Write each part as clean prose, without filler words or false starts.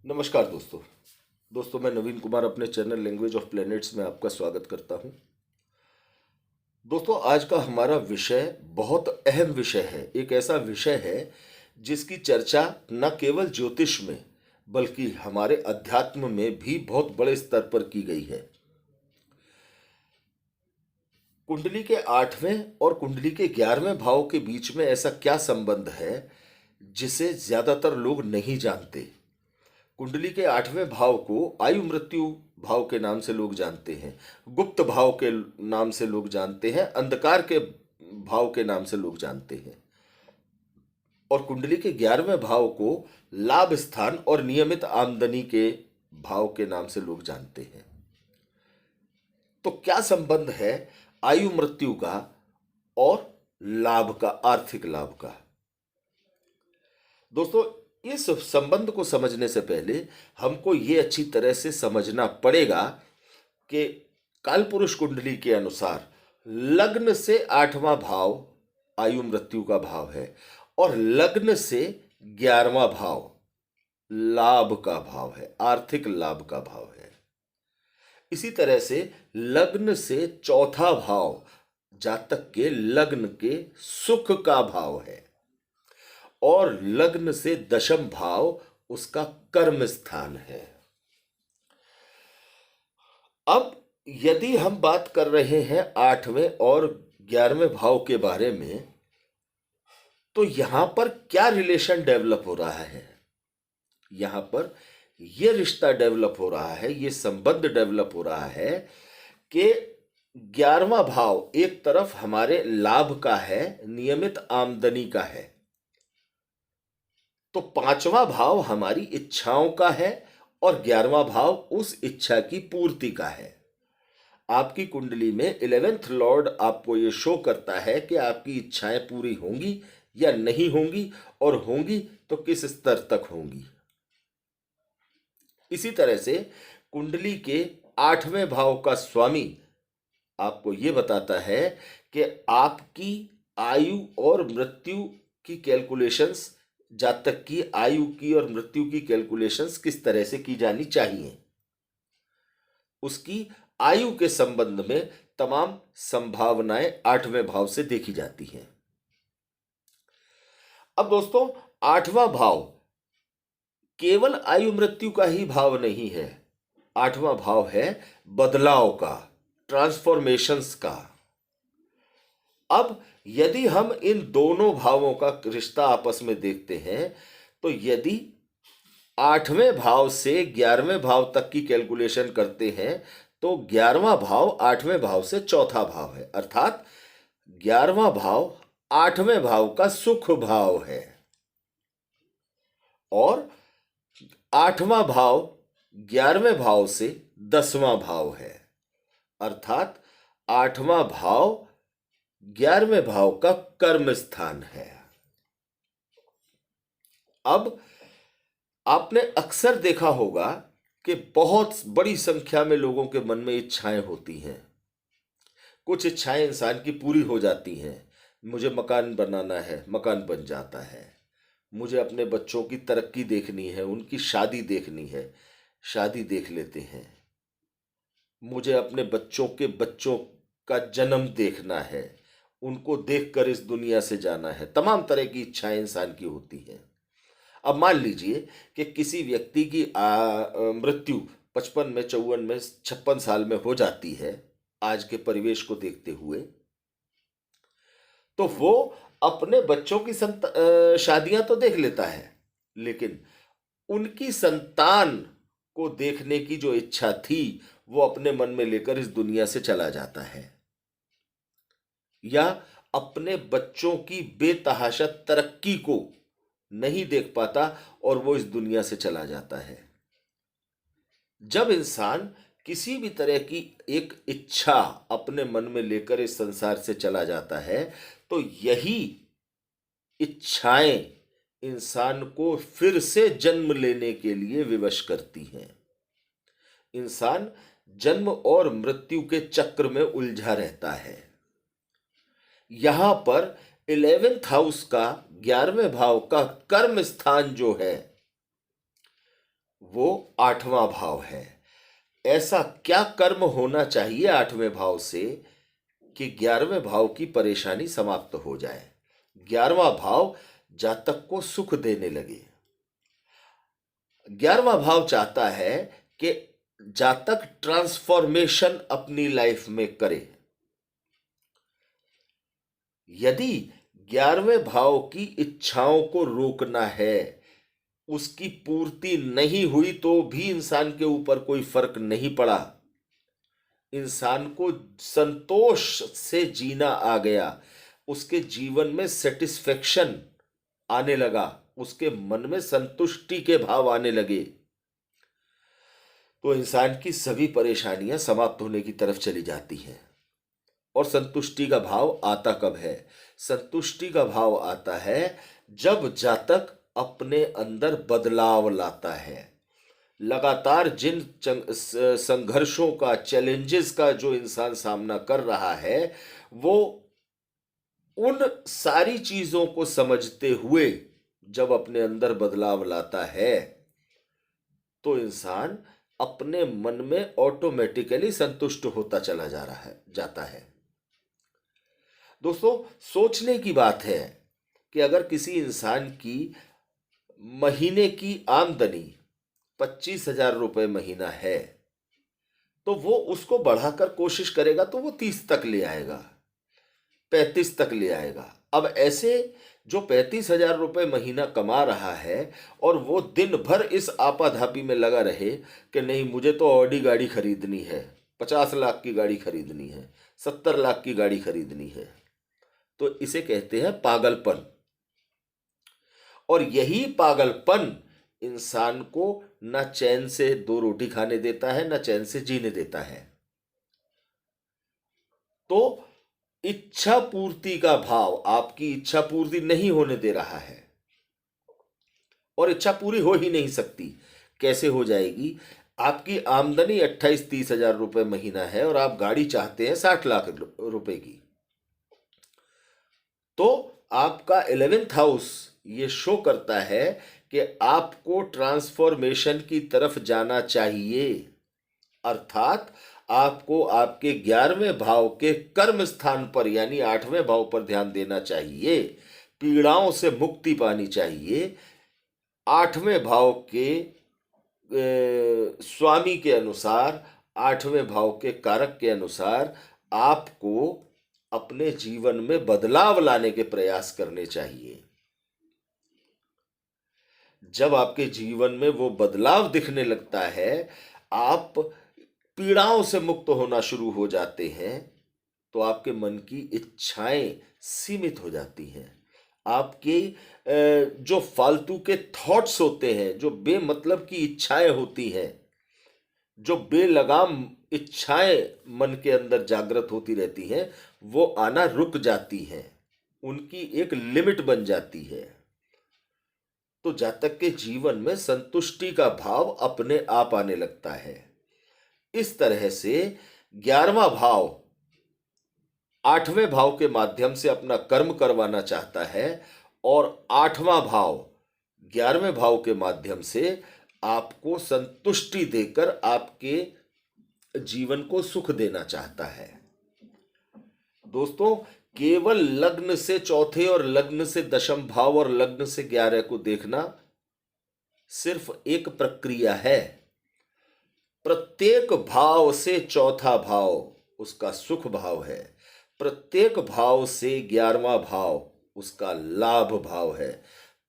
नमस्कार दोस्तों मैं नवीन कुमार अपने चैनल लैंग्वेज ऑफ प्लैनेट्स में आपका स्वागत करता हूं। दोस्तों आज का हमारा विषय बहुत अहम विषय है। एक ऐसा विषय है जिसकी चर्चा न केवल ज्योतिष में बल्कि हमारे अध्यात्म में भी बहुत बड़े स्तर पर की गई है। कुंडली के 8वें और कुंडली के 11वें भाव के बीच में ऐसा क्या संबंध है जिसे ज्यादातर लोग नहीं जानते। कुंडली के 8वें भाव को आयु मृत्यु भाव के नाम से लोग जानते हैं, गुप्त भाव के नाम से लोग जानते हैं, अंधकार के भाव के नाम से लोग जानते हैं। और कुंडली के 11वें भाव को लाभ स्थान और नियमित आमदनी के भाव के नाम से लोग जानते हैं। तो क्या संबंध है आयु मृत्यु का और लाभ का, आर्थिक लाभ का? दोस्तों इस संबंध को समझने से पहले हमको ये अच्छी तरह से समझना पड़ेगा कि कालपुरुष कुंडली के अनुसार लग्न से 8वां भाव आयु मृत्यु का भाव है और लग्न से 11वां भाव लाभ का भाव है, आर्थिक लाभ का भाव है। इसी तरह से लग्न से चौथा भाव जातक के लग्न के सुख का भाव है और लग्न से दशम भाव उसका कर्म स्थान है। अब यदि हम बात कर रहे हैं 8वें और 11वें भाव के बारे में, तो यहां पर क्या रिलेशन डेवलप हो रहा है? यहां पर यह रिश्ता डेवलप हो रहा है, यह संबंध डेवलप हो रहा है कि 11वां भाव एक तरफ हमारे लाभ का है, नियमित आमदनी का है, तो 5वां भाव हमारी इच्छाओं का है और 11वां भाव उस इच्छा की पूर्ति का है। आपकी कुंडली में 11th लॉर्ड आपको यह शो करता है कि आपकी इच्छाएं पूरी होंगी या नहीं होंगी, और होंगी तो किस स्तर तक होंगी। इसी तरह से कुंडली के 8वें भाव का स्वामी आपको यह बताता है कि आपकी आयु और मृत्यु की कैलकुलेशंस, जातक की आयु की और मृत्यु की कैलकुलेशंस किस तरह से की जानी चाहिए। उसकी आयु के संबंध में तमाम संभावनाएं 8वें भाव से देखी जाती हैं। अब दोस्तों 8वां भाव केवल आयु मृत्यु का ही भाव नहीं है। 8वां भाव है बदलाव का, ट्रांसफॉर्मेशंस का। अब यदि हम इन दोनों भावों का रिश्ता आपस में देखते हैं, तो यदि 8वें भाव से 11वें भाव तक की कैलकुलेशन करते हैं तो 11वां भाव 8वें भाव से चौथा भाव है, अर्थात 11वां भाव 8वें भाव का सुख भाव है और 8वां भाव 11वें भाव से 10वां भाव है, अर्थात 8वां भाव 11वें भाव का कर्म स्थान है। अब आपने अक्सर देखा होगा कि बहुत बड़ी संख्या में लोगों के मन में इच्छाएं होती हैं। कुछ इच्छाएं इंसान की पूरी हो जाती हैं। मुझे मकान बनाना है, मकान बन जाता है। मुझे अपने बच्चों की तरक्की देखनी है, उनकी शादी देखनी है, शादी देख लेते हैं। मुझे अपने बच्चों के बच्चों का जन्म देखना है, उनको देखकर इस दुनिया से जाना है। तमाम तरह की इच्छाएं इंसान की होती हैं। अब मान लीजिए कि किसी व्यक्ति की मृत्यु 55 में, 54 में, 56 साल में हो जाती है आज के परिवेश को देखते हुए, तो वो अपने बच्चों की शादियां तो देख लेता है, लेकिन उनकी संतान को देखने की जो इच्छा थी वो अपने मन में लेकर इस दुनिया से चला जाता है, या अपने बच्चों की बेतहाशा तरक्की को नहीं देख पाता और वो इस दुनिया से चला जाता है। जब इंसान किसी भी तरह की एक इच्छा अपने मन में लेकर इस संसार से चला जाता है, तो यही इच्छाएं इंसान को फिर से जन्म लेने के लिए विवश करती हैं। इंसान जन्म और मृत्यु के चक्र में उलझा रहता है। यहां पर 11th हाउस का 11वें भाव का कर्म स्थान जो है वो 8वां भाव है। ऐसा क्या कर्म होना चाहिए 8वें भाव से कि 11वें भाव की परेशानी समाप्त हो जाए, 11वां भाव जातक को सुख देने लगे। 11वां भाव चाहता है कि जातक ट्रांसफॉर्मेशन अपनी लाइफ में करे। यदि 11वें भाव की इच्छाओं को रोकना है, उसकी पूर्ति नहीं हुई तो भी इंसान के ऊपर कोई फर्क नहीं पड़ा। इंसान को संतोष से जीना आ गया, उसके जीवन में सेटिस्फेक्शन आने लगा, उसके मन में संतुष्टि के भाव आने लगे, तो इंसान की सभी परेशानियां समाप्त होने की तरफ चली जाती हैं। और संतुष्टि का भाव आता कब है? संतुष्टि का भाव आता है जब जातक अपने अंदर बदलाव लाता है। लगातार जिन संघर्षों का, चैलेंजेस का जो इंसान सामना कर रहा है, वो उन सारी चीजों को समझते हुए जब अपने अंदर बदलाव लाता है, तो इंसान अपने मन में ऑटोमेटिकली संतुष्ट होता चला जाता है। दोस्तों, सोचने की बात है कि अगर किसी इंसान की महीने की आमदनी 25,000 रुपये महीना है, तो वो उसको बढ़ाकर कोशिश करेगा तो वो 30 तक ले आएगा, 35 तक ले आएगा। अब ऐसे जो 35,000 रुपये महीना कमा रहा है और वो दिन भर इस आपाधापी में लगा रहे कि नहीं, मुझे तो ऑडी गाड़ी खरीदनी है, 50 लाख की गाड़ी खरीदनी है, 70 लाख की गाड़ी खरीदनी है, तो इसे कहते हैं पागलपन। और यही पागलपन इंसान को न चैन से 2 रोटी खाने देता है, न चैन से जीने देता है। तो इच्छा पूर्ति का भाव आपकी इच्छा पूर्ति नहीं होने दे रहा है, और इच्छा पूरी हो ही नहीं सकती। कैसे हो जाएगी? आपकी आमदनी 28-30 हजार रुपये महीना है और आप गाड़ी चाहते हैं 60 लाख रुपए की, तो आपका 11th हाउस ये शो करता है कि आपको ट्रांसफॉर्मेशन की तरफ जाना चाहिए। अर्थात आपको आपके 11वें भाव के कर्म स्थान पर यानी 8वें भाव पर ध्यान देना चाहिए, पीड़ाओं से मुक्ति पानी चाहिए। 8वें भाव के स्वामी के अनुसार, 8वें भाव के कारक के अनुसार आपको अपने जीवन में बदलाव लाने के प्रयास करने चाहिए। जब आपके जीवन में वो बदलाव दिखने लगता है, आप पीड़ाओं से मुक्त होना शुरू हो जाते हैं, तो आपके मन की इच्छाएं सीमित हो जाती हैं। आपके जो फालतू के थॉट्स होते हैं, जो बेमतलब की इच्छाएं होती हैं, जो बेलगाम इच्छाएं मन के अंदर जागृत होती रहती हैं, वो आना रुक जाती हैं, उनकी एक लिमिट बन जाती है। तो जातक के जीवन में संतुष्टि का भाव अपने आप आने लगता है। इस तरह से 11वां भाव 8वें भाव के माध्यम से अपना कर्म करवाना चाहता है, और 8वां भाव 11वें भाव के माध्यम से आपको संतुष्टि देकर आपके जीवन को सुख देना चाहता है। दोस्तों, केवल लग्न से चौथे और लग्न से दशम भाव और लग्न से 11 को देखना सिर्फ एक प्रक्रिया है। प्रत्येक भाव से चौथा भाव उसका सुख भाव है, प्रत्येक भाव से 11वां भाव उसका लाभ भाव है,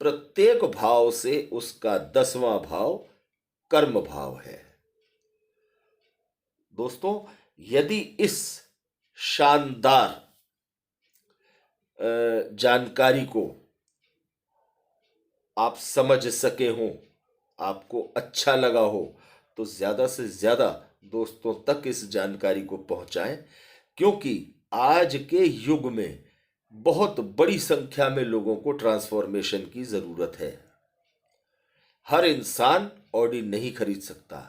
प्रत्येक भाव से उसका 10वां भाव कर्म भाव है। दोस्तों, यदि इस शानदार जानकारी को आप समझ सके हो, आपको अच्छा लगा हो, तो ज्यादा से ज्यादा दोस्तों तक इस जानकारी को पहुंचाएं, क्योंकि आज के युग में बहुत बड़ी संख्या में लोगों को ट्रांसफॉर्मेशन की जरूरत है। हर इंसान ऑडी नहीं खरीद सकता।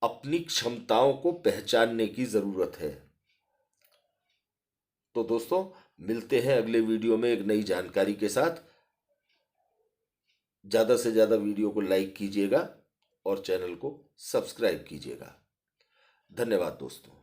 अपनी क्षमताओं को पहचानने की जरूरत है। तो दोस्तों, मिलते हैं अगले वीडियो में एक नई जानकारी के साथ। ज़्यादा से ज़्यादा वीडियो को लाइक कीजिएगा और चैनल को सब्सक्राइब कीजिएगा। धन्यवाद दोस्तों।